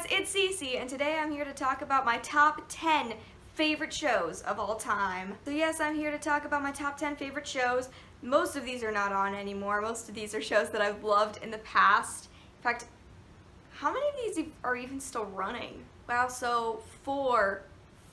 guys, it's Cece, and today I'm here to talk about my top 10 favorite shows of all time. So yes, I'm here to talk about my top 10 favorite shows. Most of these are not on anymore. Most of these are shows that I've loved in the past. In fact, how many of these are even still running? Wow, so four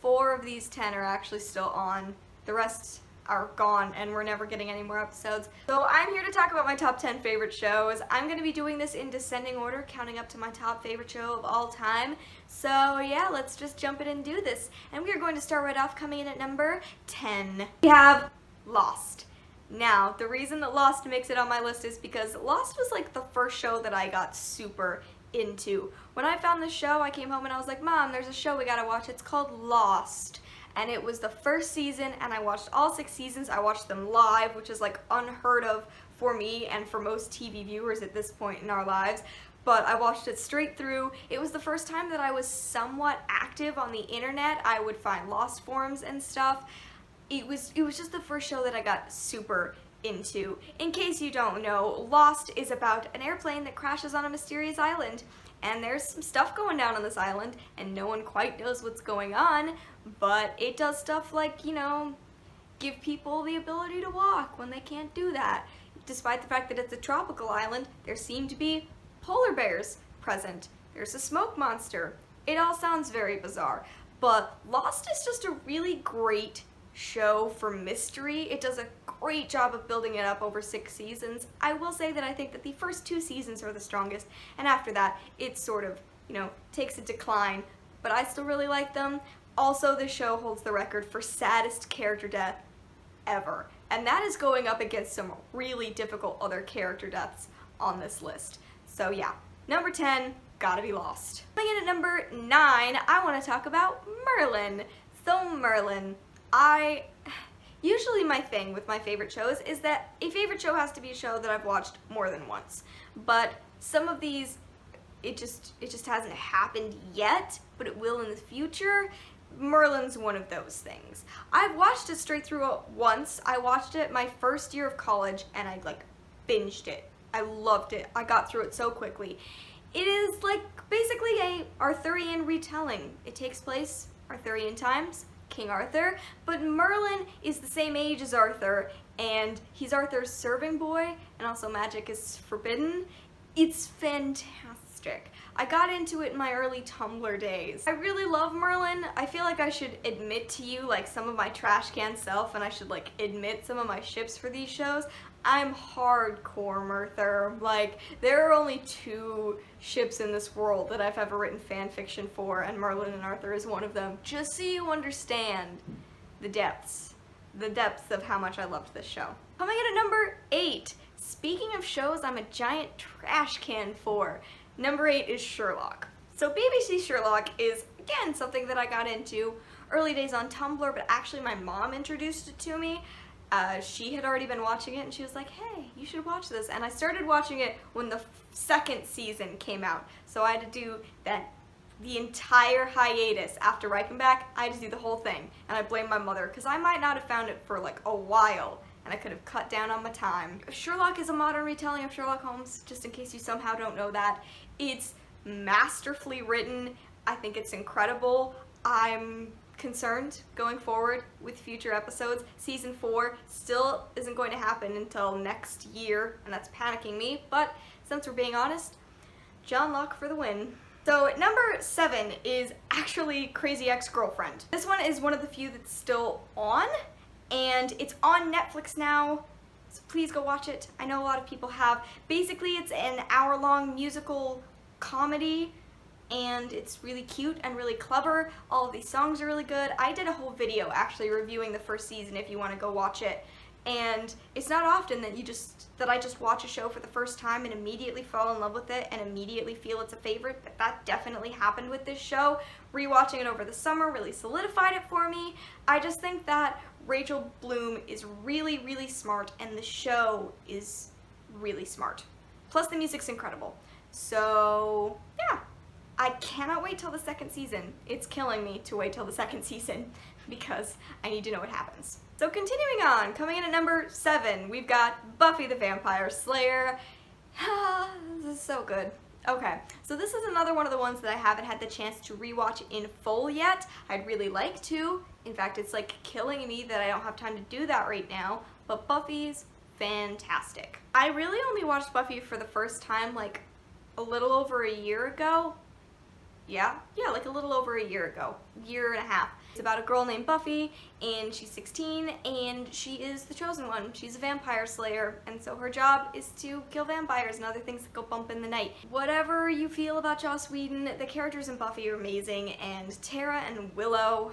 of these 10 are actually still on. The rest are gone and we're never getting any more episodes. So I'm here to talk about my top 10 favorite shows. I'm going to be doing this in descending order, counting up to my top favorite show of all time. So yeah, let's just jump in and do this. And we are going to start right off coming in at number 10. We have Lost. Now, the reason that Lost makes it on my list is because Lost was like the first show that I got super into. When I found this show, I came home and I was like, Mom, there's a show we gotta watch. It's called Lost. And it was the first season, and I watched all 6 seasons. I watched them live, which is like unheard of for me and for most TV viewers at this point in our lives. But I watched it straight through. It was the first time that I was somewhat active on the internet. I would find Lost forums and stuff. It was just the first show that I got super into. In case you don't know, Lost is about an airplane that crashes on a mysterious island. And there's some stuff going down on this island, and no one quite knows what's going on, but it does stuff like, you know, give people the ability to walk when they can't do that. Despite the fact that it's a tropical island, there seem to be polar bears present. There's a smoke monster. It all sounds very bizarre, but Lost is just a really great show for mystery. It does a great job of building it up over 6 seasons. I will say that I think that the first 2 seasons are the strongest, and after that it sort of, you know, takes a decline, but I still really like them. Also, the show holds the record for saddest character death ever, and that is going up against some really difficult other character deaths on this list. So yeah, number 10, gotta be Lost. Coming in at number 9, I want to talk about Merlin. So Merlin, usually my thing with my favorite shows is that a favorite show has to be a show that I've watched more than once. But some of these, it just hasn't happened yet, but it will in the future. Merlin's one of those things. I've watched it straight through once. I watched it my first year of college and I like binged it. I loved it. I got through it so quickly. It is like basically a Arthurian retelling. It takes place Arthurian times. King Arthur, but Merlin is the same age as Arthur, and he's Arthur's serving boy, and also magic is forbidden. It's fantastic. I got into it in my early Tumblr days. I really love Merlin. I feel like I should admit to you like some of my trash can self, and I should like admit some of my ships for these shows. I'm hardcore Merther. Like, there are only 2 ships in this world that I've ever written fan fiction for, and Merlin and Arthur is one of them. Just so you understand the depths of how much I loved this show. Coming in at number 8, speaking of shows I'm a giant trash can for, number 8 is Sherlock. So BBC Sherlock is, again, something that I got into early days on Tumblr, but actually my mom introduced it to me. She had already been watching it and she was like, hey, you should watch this. And I started watching it when the 2nd season came out. So I had to do the entire hiatus after Reichenbach. I had to do the whole thing. And I blame my mother because I might not have found it for like a while and I could have cut down on my time. Sherlock is a modern retelling of Sherlock Holmes, just in case you somehow don't know that. It's masterfully written. I think it's incredible. I'm concerned going forward with future episodes. Season 4 still isn't going to happen until next year, and that's panicking me, but since we're being honest, John Locke for the win. So number 7 is actually Crazy Ex-Girlfriend. This one is one of the few that's still on, and it's on Netflix now, so please go watch it. I know a lot of people have. Basically, it's an hour-long musical comedy, and it's really cute and really clever. All of these songs are really good. I did a whole video actually reviewing the first season if you want to go watch it. And it's not often that I just watch a show for the first time and immediately fall in love with it and immediately feel it's a favorite, but that definitely happened with this show. Rewatching it over the summer really solidified it for me. I just think that Rachel Bloom is really, really smart, and the show is really smart. Plus the music's incredible. So yeah. I cannot wait till the 2nd season. It's killing me to wait till the 2nd season because I need to know what happens. So continuing on, coming in at number 7, we've got Buffy the Vampire Slayer. This is so good. Okay, so this is another one of the ones that I haven't had the chance to rewatch in full yet. I'd really like to. In fact, it's like killing me that I don't have time to do that right now, but Buffy's fantastic. I really only watched Buffy for the first time like a little over a year ago. Yeah, like a little over a year ago, year and a half. It's about a girl named Buffy, and she's 16, and she is the chosen one. She's a vampire slayer, and so her job is to kill vampires and other things that go bump in the night. Whatever you feel about Joss Whedon, the characters in Buffy are amazing, and Tara and Willow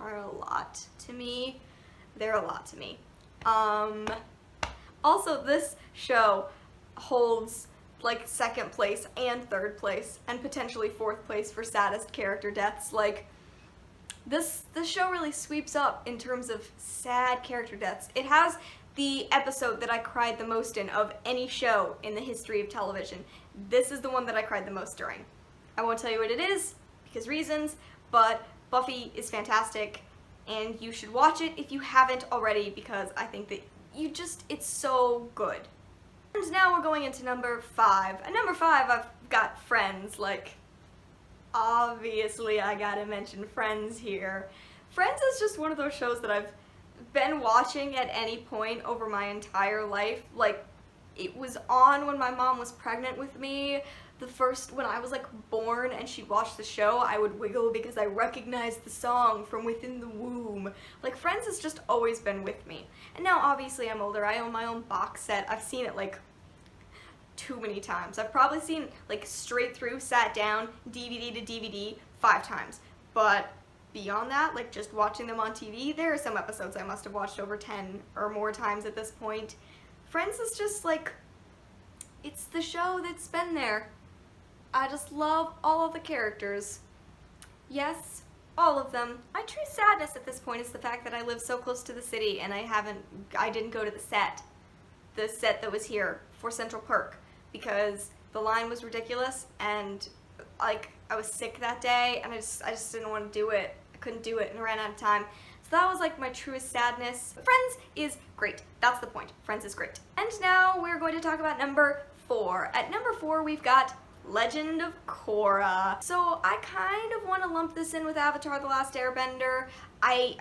are a lot to me. They're a lot to me. Also, this show holds like second place and third place and potentially fourth place for saddest character deaths. Like this show really sweeps up in terms of sad character deaths. It has the episode that I cried the most in of any show in the history of television. This is the one that I cried the most during. I won't tell you what it is because reasons, but Buffy is fantastic and you should watch it if you haven't already because I think that it's so good. And now we're going into number 5. At number 5, I've got Friends. Like, obviously I gotta mention Friends here. Friends is just one of those shows that I've been watching at any point over my entire life. Like, it was on when my mom was pregnant with me. When I was like born and she'd watch the show, I would wiggle because I recognized the song from within the womb. Like, Friends has just always been with me. And now obviously I'm older, I own my own box set. I've seen it like too many times. I've probably seen like straight through, sat down, DVD to DVD 5 times. But beyond that, like just watching them on TV, there are some episodes I must have watched over 10 or more times at this point. Friends is just like, it's the show that's been there. I just love all of the characters. Yes, all of them. My true sadness at this point is the fact that I live so close to the city and I didn't go to the set that was here for Central Perk because the line was ridiculous and like I was sick that day and I just didn't want to do it. I couldn't do it and ran out of time. So that was like my truest sadness. Friends is great. That's the point. Friends is great. And now we're going to talk about number 4. At number 4 we've got Legend of Korra. So I kind of want to lump this in with Avatar: The Last Airbender. I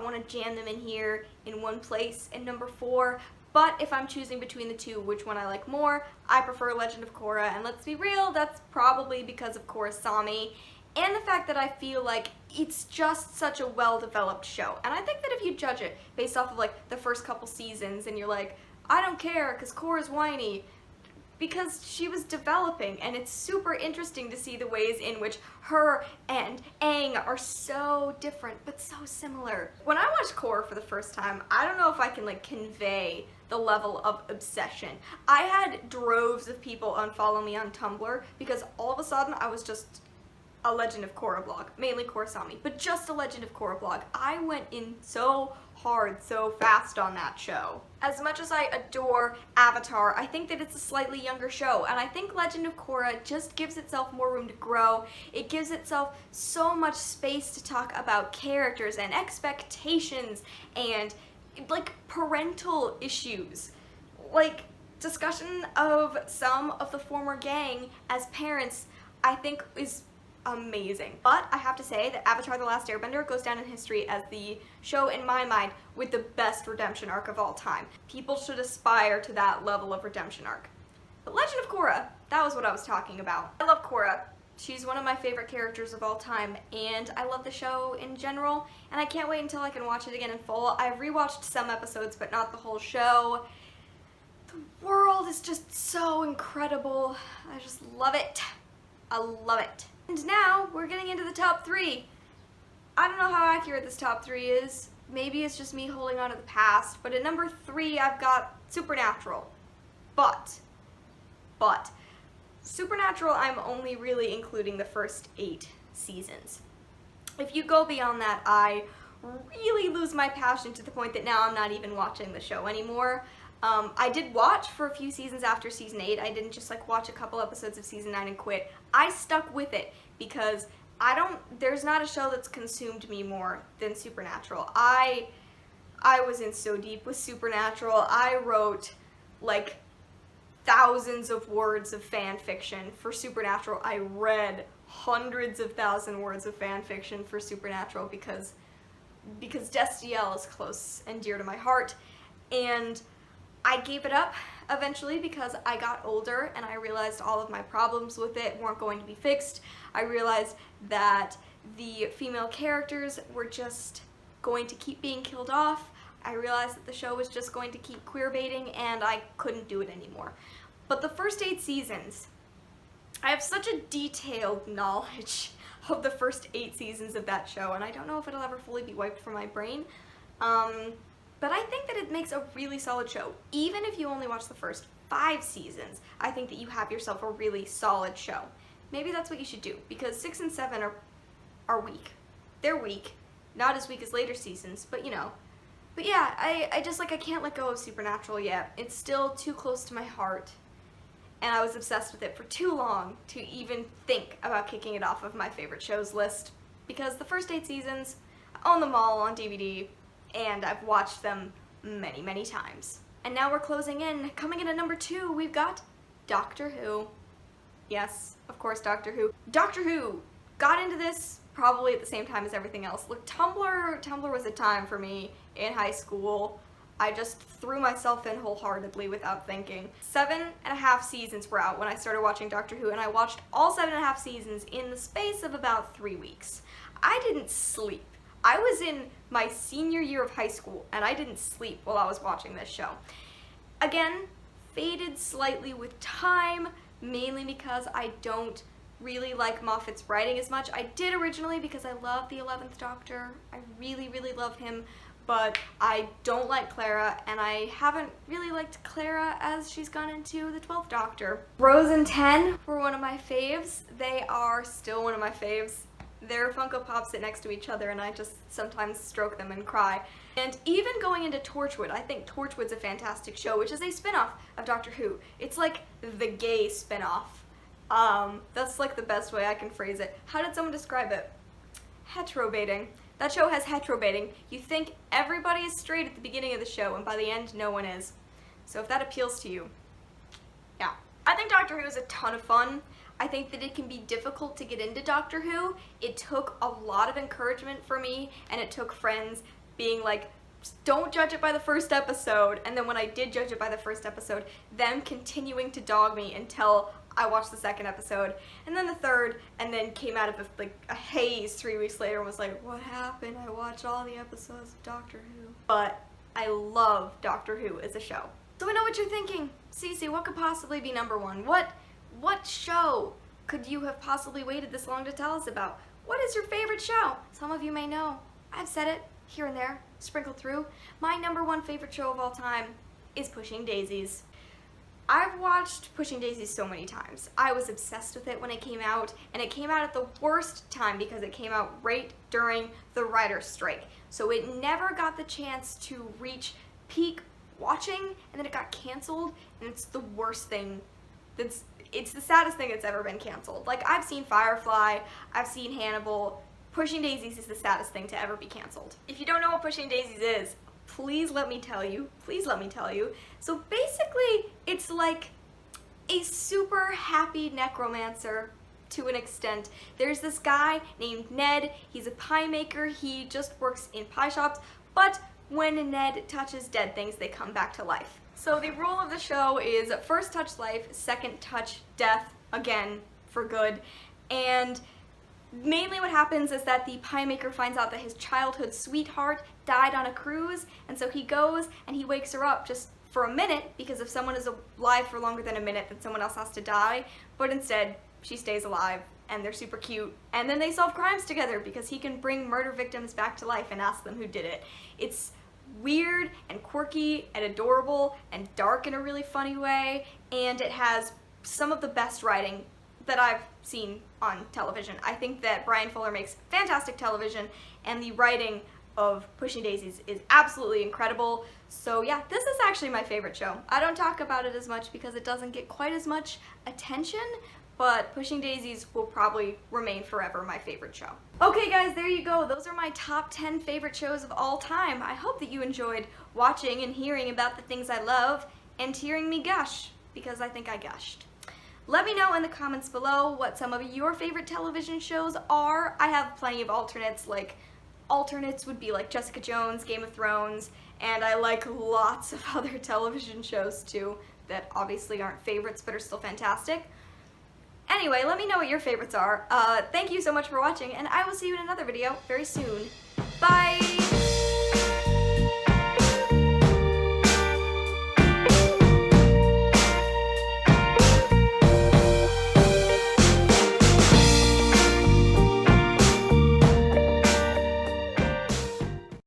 want to jam them in here in one place in number 4. But if I'm choosing between the two, which one I like more, I prefer Legend of Korra. And let's be real, that's probably because of Korrasami and the fact that I feel like it's just such a well-developed show. And I think that if you judge it based off of like the first couple seasons and you're like, I don't care because Korra's whiny, because she was developing, and it's super interesting to see the ways in which her and Aang are so different but so similar. When I watched Korra for the first time, I don't know if I can like convey the level of obsession. I had droves of people unfollow me on Tumblr because all of a sudden I was just a Legend of Korra blog, mainly Korrasami, but just a Legend of Korra blog. I went in so hard, so fast on that show. As much as I adore Avatar, I think that it's a slightly younger show, and I think Legend of Korra just gives itself more room to grow. It gives itself so much space to talk about characters and expectations and like parental issues. Like discussion of some of the former gang as parents, I think is amazing. But I have to say that Avatar: The Last Airbender goes down in history as the show, in my mind, with the best redemption arc of all time. People should aspire to that level of redemption arc. But Legend of Korra, that was what I was talking about. I love Korra. She's one of my favorite characters of all time, and I love the show in general, and I can't wait until I can watch it again in full. I've rewatched some episodes, but not the whole show. The world is just so incredible. I just love it. I love it. And now we're getting into the top 3. I don't know how accurate this top 3 is. Maybe it's just me holding on to the past, but at number 3 I've got Supernatural. But Supernatural, I'm only really including the first 8 seasons. If you go beyond that, I really lose my passion to the point that now I'm not even watching the show anymore. I did watch for a few seasons after season 8. I didn't just like watch a couple episodes of season 9 and quit. I stuck with it because there's not a show that's consumed me more than Supernatural. I was in so deep with Supernatural. I wrote like thousands of words of fan fiction for Supernatural. I read hundreds of thousand words of fan fiction for Supernatural because Destiel is close and dear to my heart, and I gave it up eventually because I got older and I realized all of my problems with it weren't going to be fixed. I realized that the female characters were just going to keep being killed off. I realized that the show was just going to keep queerbaiting, and I couldn't do it anymore. But the first 8 seasons, I have such a detailed knowledge of the first 8 seasons of that show, and I don't know if it'll ever fully be wiped from my brain. But I think that it makes a really solid show. Even if you only watch the first 5 seasons, I think that you have yourself a really solid show. Maybe that's what you should do, because 6 and 7 are weak. They're weak. Not as weak as later seasons, but you know. But yeah, I just, like, I can't let go of Supernatural yet. It's still too close to my heart, and I was obsessed with it for too long to even think about kicking it off of my favorite shows list, because the first 8 seasons, I own them all on DVD, and I've watched them many, many times. And now we're closing in. Coming in at number 2, we've got Doctor Who. Yes, of course, Doctor Who. Doctor Who got into this probably at the same time as everything else. Look, Tumblr was a time for me in high school. I just threw myself in wholeheartedly without thinking. 7.5 seasons were out when I started watching Doctor Who, and I watched all 7.5 seasons in the space of about 3 weeks. I didn't sleep. I was in my senior year of high school, and I didn't sleep while I was watching this show. Again, faded slightly with time, mainly because I don't really like Moffat's writing as much. I did originally because I love the 11th Doctor. I really, really love him, but I don't like Clara, and I haven't really liked Clara as she's gone into the 12th Doctor. Rose and Ten were one of my faves. They are still one of my faves. Their Funko Pops sit next to each other, and I just sometimes stroke them and cry. And even going into Torchwood, I think Torchwood's a fantastic show, which is a spin-off of Doctor Who. It's like the gay spin-off. That's like the best way I can phrase it. How did someone describe it? Heterobaiting. That show has heterobaiting. You think everybody is straight at the beginning of the show, and by the end, no one is. So if that appeals to you, yeah. I think Doctor Who is a ton of fun. I think that it can be difficult to get into Doctor Who. It took a lot of encouragement for me, and it took friends being like, don't judge it by the first episode. And then when I did judge it by the first episode, them continuing to dog me until I watched the second episode, and then the third, and then came out of a haze 3 weeks later and was like, what happened? I watched all the episodes of Doctor Who. But I love Doctor Who as a show. So I know what you're thinking. Cece, what could possibly be number 1? What show could you have possibly waited this long to tell us about? What is your favorite show? Some of you may know. I've said it here and there, sprinkled through. My number 1 favorite show of all time is Pushing Daisies. I've watched Pushing Daisies so many times. I was obsessed with it when it came out, and it came out at the worst time because it came out right during the writer's strike. So it never got the chance to reach peak watching, and then it got canceled, and it's the worst thing. It's the saddest thing that's ever been canceled. Like, I've seen Firefly, I've seen Hannibal. Pushing Daisies is the saddest thing to ever be canceled. If you don't know what Pushing Daisies is, please let me tell you. Please let me tell you. So basically, it's like a super happy necromancer to an extent. There's this guy named Ned. He's a pie maker. He just works in pie shops, but when Ned touches dead things, they come back to life. So the rule of the show is first touch life, second touch death, again, for good. And mainly what happens is that the pie maker finds out that his childhood sweetheart died on a cruise, and so he goes and he wakes her up just for a minute, because if someone is alive for longer than a minute, then someone else has to die. But instead, she stays alive, and they're super cute. And then they solve crimes together because he can bring murder victims back to life and ask them who did it. It's weird and quirky and adorable and dark in a really funny way, and it has some of the best writing that I've seen on television. I think that Brian Fuller makes fantastic television, and the writing of Pushing Daisies is absolutely incredible. So yeah, this is actually my favorite show. I don't talk about it as much because it doesn't get quite as much attention, but Pushing Daisies will probably remain forever my favorite show. Okay guys, there you go. Those are my top 10 favorite shows of all time. I hope that you enjoyed watching and hearing about the things I love and hearing me gush, because I think I gushed. Let me know in the comments below what some of your favorite television shows are. I have plenty of alternates, like alternates would be like Jessica Jones, Game of Thrones, and I like lots of other television shows too that obviously aren't favorites but are still fantastic. Anyway, let me know what your favorites are. Thank you so much for watching, and I will see you in another video very soon. Bye!